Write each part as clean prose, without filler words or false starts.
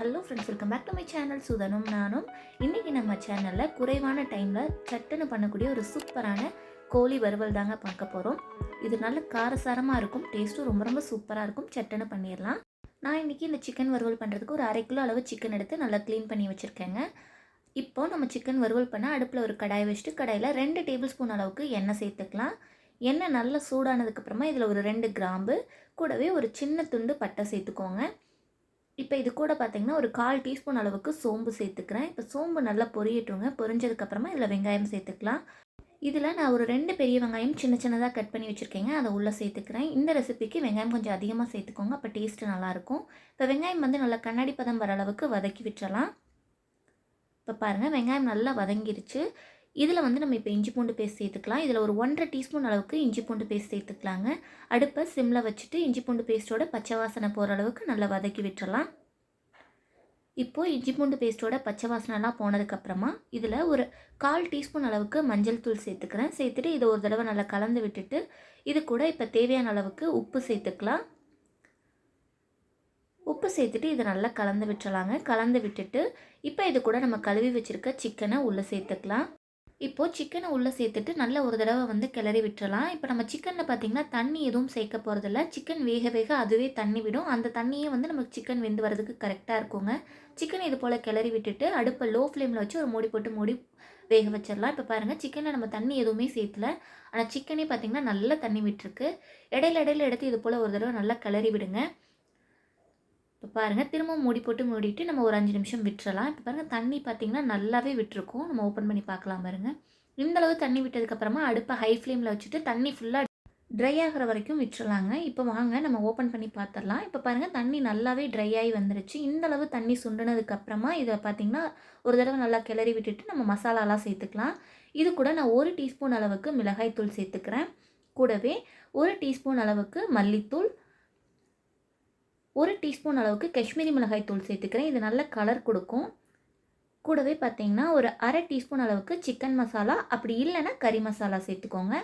Hello friends, welcome back to my channel சுதனும் நானும். இன்றைக்கி நம்ம சேனலில் குறைவான டைமில் சட்டுன்னு பண்ணக்கூடிய ஒரு சூப்பரான கோழி வறுவல் தாங்க பார்க்க போகிறோம். இது நல்ல காரசாரமாக இருக்கும், டேஸ்ட்டும் ரொம்ப ரொம்ப சூப்பராக இருக்கும். சட்டுன்னு பண்ணிடலாம். நான் இன்றைக்கி இந்த சிக்கன் வறுவல் பண்ணுறதுக்கு ஒரு 1/2 கிலோ அளவு சிக்கன் எடுத்து நல்லா க்ளீன் பண்ணி வச்சுருக்கேங்க. இப்போது நம்ம சிக்கன் வறுவல் பண்ண அடுப்பில் ஒரு கடாய் வச்சுட்டு கடாயில் 2 டேபிள் ஸ்பூன் அளவுக்கு எண்ணெய் சேர்த்துக்கலாம். எண்ணெய் நல்லா சூடானதுக்கப்புறமா இதில் ஒரு 2 கிராம்பு கூடவே ஒரு சின்ன துண்டு பட்டை சேர்த்துக்கோங்க. இப்போ இது கூட பார்த்திங்கன்னா ஒரு 1/4 டீஸ்பூன் அளவுக்கு சோம்பு சேர்த்துக்கிறேன். இப்போ சோம்பு நல்லா பொரியட்டுங்க. பொரிஞ்சதுக்கப்புறமா இதில் வெங்காயம் சேர்த்துக்கலாம். இதில் நான் ஒரு 2 பெரிய வெங்காயம் சின்ன சின்னதாக கட் பண்ணி வச்சுருக்கேங்க, அதை உள்ளே சேர்த்துக்கிறேன். இந்த ரெசிபிக்கு வெங்காயம் கொஞ்சம் அதிகமாக சேர்த்துக்கோங்க, அப்போ டேஸ்ட்டு நல்லாயிருக்கும். இப்போ வெங்காயம் நல்லா கண்ணாடி பதம் வர அளவுக்கு வதக்கி விட்டுறலாம். இப்போ பாருங்கள், வெங்காயம் நல்லா வதங்கிருச்சு. இதில் நம்ம இப்போ இஞ்சி பூண்டு பேஸ்ட் சேர்த்துக்கலாம். இதில் ஒரு 1/2 டீஸ்பூன் அளவுக்கு இஞ்சி பூண்டு பேஸ்ட் சேர்த்துக்கலாங்க. அடுப்பை சிம்மில் வச்சுட்டு இஞ்சி பூண்டு பேஸ்ட்டோட பச்சை வாசனை போகிற அளவுக்கு நல்லா வதக்கி விட்டுறலாம். இப்போது இஞ்சி பூண்டு பேஸ்ட்டோட பச்சை வாசனைலாம் போனதுக்கப்புறமா இதில் ஒரு 1/4 டீஸ்பூன் அளவுக்கு மஞ்சள் தூள் சேர்த்துக்கிறேன். சேர்த்துட்டு இதை ஒரு தடவை நல்லா கலந்து விட்டுட்டு இது கூட இப்போ தேவையான அளவுக்கு உப்பு சேர்த்துக்கலாம். உப்பு சேர்த்துட்டு இதை நல்லா கலந்து விட்டுறலாங்க. கலந்து விட்டுட்டு இப்போ இது கூட நம்ம கழுவி வச்சுருக்க சிக்கனை உள்ளே சேர்த்துக்கலாம். இப்போது சிக்கனை உள்ளே சேர்த்துட்டு நல்ல ஒரு தடவை கிளறி விட்டுறலாம். இப்போ நம்ம சிக்கனில் பார்த்திங்கன்னா தண்ணி எதுவும் சேர்க்க போகிறதில்ல. சிக்கன் வேக வேக அதுவே தண்ணி விடும். அந்த தண்ணியே நமக்கு சிக்கன் வெந்து வரதுக்கு கரெக்டாக இருக்குங்க. சிக்கன் இது போல் கிளறி விட்டுட்டு அடுப்பை லோ ஃப்ளேமில் வச்சு ஒரு மூடி போட்டு மூடி வேக வச்சிடலாம். இப்போ பாருங்கள், சிக்கனில் நம்ம தண்ணி எதுவுமே சேர்த்துல, ஆனால் சிக்கனே பார்த்திங்கன்னா நல்லா தண்ணி விட்டுருக்கு. இடையில எடுத்து இது போல் ஒரு தடவை நல்லா கிளறி விடுங்க. இப்போ பாருங்கள், திரும்பவும் மூடி போட்டு மூடிட்டு நம்ம ஒரு 5 நிமிஷம் விட்டுறலாம். இப்போ பாருங்கள், தண்ணி பார்த்திங்கன்னா நல்லாவே விட்டுருக்கும். நம்ம ஓப்பன் பண்ணி பார்க்கலாம் பாருங்கள். இந்தளவு தண்ணி விட்டதுக்கப்புறமா அடுப்பை ஹை ஃப்ளேமில் வச்சுட்டு தண்ணி ஃபுல்லாக ட்ரை ஆகிற வரைக்கும் விட்டுறலாங்க. இப்போ வாங்க நம்ம ஓப்பன் பண்ணி பார்த்துடலாம். இப்போ பாருங்கள், தண்ணி நல்லாவே ட்ரை ஆகி வந்துருச்சு. இந்தளவு தண்ணி சுண்டினதுக்கப்புறமா இதை பார்த்திங்கன்னா ஒரு தடவை நல்லா கிளறி விட்டுட்டு நம்ம மசாலாலாம் சேர்த்துக்கலாம். இது கூட நான் 1 டீஸ்பூன் அளவுக்கு மிளகாய்த்தூள் சேர்த்துக்கிறேன். கூடவே 1 டீஸ்பூன் அளவுக்கு மல்லித்தூள், 1 டீஸ்பூன் அளவுக்கு காஷ்மீரி மிளகாய் தூள் சேர்த்துக்கிறேன். இது நல்ல கலர் கொடுக்கும். கூடவே பார்த்திங்கன்னா ஒரு 1/2 டீஸ்பூன் அளவுக்கு சிக்கன் மசாலா, அப்படி இல்லைன்னா கறி மசாலா சேர்த்துக்கோங்க.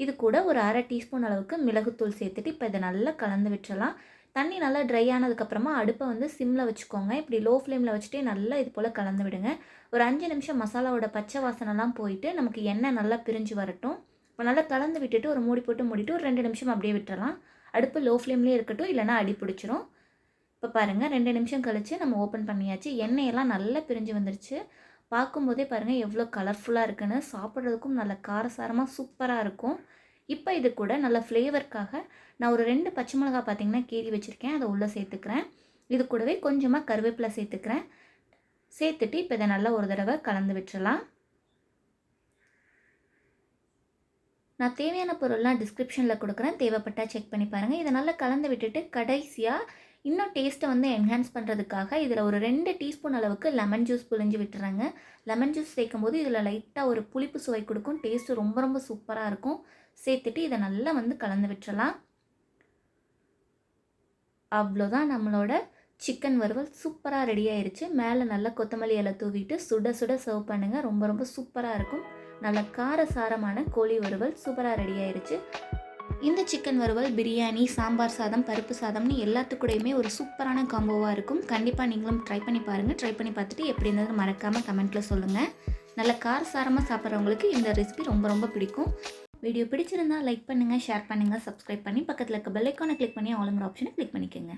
இது கூட ஒரு 1/2 டீஸ்பூன் அளவுக்கு மிளகுத்தூள் சேர்த்துட்டு இப்போ இதை நல்லா கலந்து விட்டுறலாம். தண்ணி நல்லா ட்ரை ஆனதுக்கப்புறமா அடுப்பை சிம்மில் வச்சுக்கோங்க. இப்படி லோ ஃப்ளேமில் வச்சுட்டே நல்லா இது போல் கலந்து விடுங்க. ஒரு 5 நிமிஷம் மசாலாவோட பச்சை வாசனைலாம் போயிட்டு நமக்கு எண்ணெய் நல்லா பிரிஞ்சு வரட்டும். இப்போ நல்லா கலந்து விட்டுட்டு ஒரு மூடி போட்டு மூடிட்டு ஒரு 2 நிமிஷம் அப்படியே விட்டுறலாம். அடுப்பு லோ ஃப்ளேம்லேயே இருக்கட்டும், இல்லைனா அடி பிடிச்சிரும். இப்போ பாருங்கள், 2 நிமிஷம் கழித்து நம்ம ஓப்பன் பண்ணியாச்சு. எண்ணெயெல்லாம் நல்லா பிரிஞ்சு வந்துருச்சு. பார்க்கும்போதே பாருங்கள் எவ்வளோ கலர்ஃபுல்லாக இருக்குன்னு. சாப்பிட்றதுக்கும் நல்ல காரசாரமாக சூப்பராக இருக்கும். இப்போ இது கூட நல்ல ஃப்ளேவருக்காக நான் ஒரு 2 பச்சை மிளகா பார்த்திங்கன்னா கீறி வச்சுருக்கேன், அதை உள்ளே சேர்த்துக்கிறேன். இது கூடவே கொஞ்சமாக கருவேப்பிலை சேர்த்துக்கிறேன். சேர்த்துட்டு இப்போ இதை நல்லா ஒரு தடவை கலந்து விட்டுறலாம். நான் தேவையான பொருள்லாம் டிஸ்கிரிப்ஷனில் கொடுக்குறேன், தேவைப்பட்டால் செக் பண்ணி பாருங்கள். இதை நல்லா கலந்து விட்டுட்டு கடைசியாக இன்னும் டேஸ்ட்டை என்ஹான்ஸ் பண்ணுறதுக்காக இதில் ஒரு 2 டீஸ்பூன் அளவுக்கு லெமன் ஜூஸ் புழிஞ்சு விட்டுறேங்க. லெமன் ஜூஸ் சேர்க்கும் போது இதில் லைட்டாக ஒரு புளிப்பு சுவை கொடுக்கும். டேஸ்ட்டு ரொம்ப ரொம்ப சூப்பராக இருக்கும். சேர்த்துட்டு இதை நல்லா கலந்து விட்டுறலாம். அவ்வளோதான், நம்மளோட சிக்கன் வறுவல் சூப்பராக ரெடி ஆயிடுச்சு. மேலே நல்லா கொத்தமல்லி இலை தூவிட்டு சுட சுட சர்வ் பண்ணுங்கள். ரொம்ப ரொம்ப சூப்பராக இருக்கும். நல்ல காரசாரமான கோழி வறுவல் சூப்பராக ரெடி ஆயிடுச்சு. இந்த சிக்கன் வறுவல் பிரியாணி, சாம்பார் சாதம், பருப்பு சாதம்னு எல்லாத்துக்கூடையுமே ஒரு சூப்பரான காம்போவாக இருக்கும். கண்டிப்பாக நீங்களும் ட்ரை பண்ணி பாருங்கள். ட்ரை பண்ணி பார்த்துட்டு எப்படி இருந்தது மறக்காமல் கமெண்ட்டில் சொல்லுங்கள். நல்ல காரசாரமாக சாப்பிட்றவங்களுக்கு இந்த ரெசிபி ரொம்ப ரொம்ப பிடிக்கும். வீடியோ பிடிச்சிருந்தால் லைக் பண்ணுங்கள், ஷேர் பண்ணுங்கள், சப்ஸ்கிரைப் பண்ணி பக்கத்தில் இருக்க பெல் ஐக்கானை கிளிக் பண்ணி ஆளுங்கிற ஆப்ஷனை கிளிக் பண்ணிக்கோங்க.